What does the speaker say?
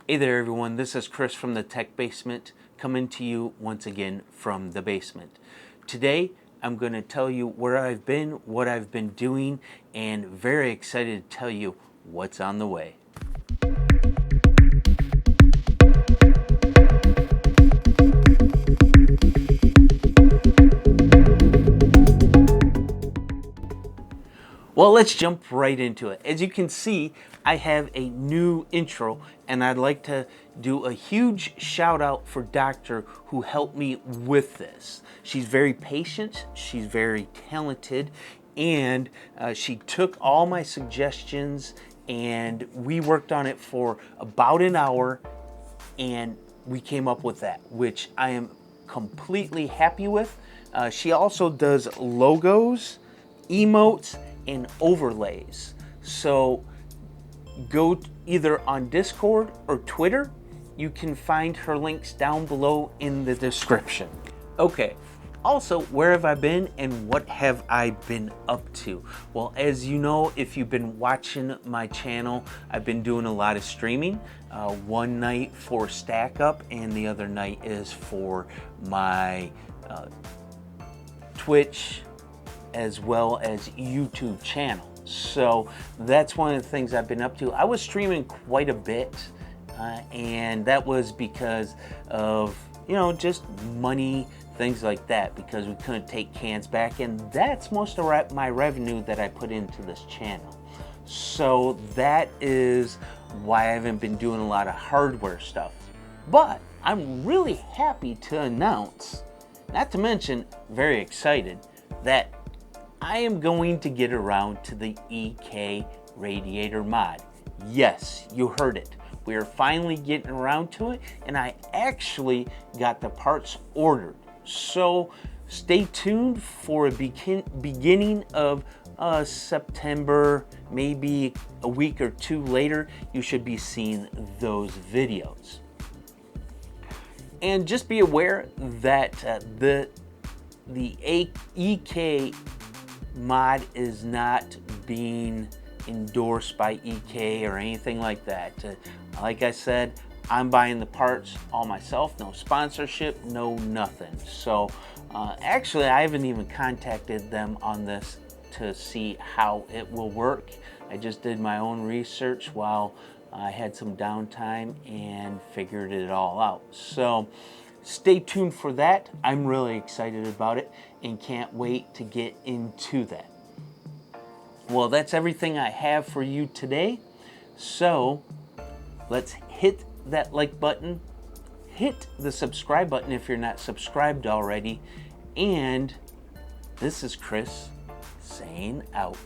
Hey there everyone, this is Chris from the Tech Basement, coming to you once again from the basement. Today I'm going to tell you where I've been, what I've been doing, and very excited to tell you what's on the way. Well, let's jump right into it. As you can see, I have a new intro, and I'd like to do a huge shout out for Doctor who helped me with this. She's very patient, she's very talented, and she took all my suggestions and we worked on it for about an hour, and we came up with that, which I am completely happy with. She also does logos, emotes, and overlays. So go either on Discord or Twitter. You can find her links down below in the description. Okay, also, where have I been and what have I been up to? Well, as you know, if you've been watching my channel, I've been doing a lot of streaming. One night for Stack Up and the other night is for my Twitch as well as YouTube channel. So that's one of the things I've been up to. I was streaming quite a bit and that was because of, just money, things like that, because we couldn't take cans back, and that's most of my revenue that I put into this channel. So that is why I haven't been doing a lot of hardware stuff. But I'm really happy to announce, not to mention very excited, that I am going to get around to the EK Radiator Mod. Yes, you heard it. We are finally getting around to it, and I actually got the parts ordered. So stay tuned for a beginning of September, maybe a week or two later, you should be seeing those videos. And just be aware that the EK mod is not being endorsed by EK or anything like that. Like I said, I'm buying the parts all myself, no sponsorship, no nothing. So actually I haven't even contacted them on this to see how it will work. I just did my own research while I had some downtime and figured it all out. So stay tuned for that. I'm really excited about it and can't wait to get into that. Well, that's everything I have for you today. So let's hit that like button, hit the subscribe button if you're not subscribed already, and this is Chris saying out.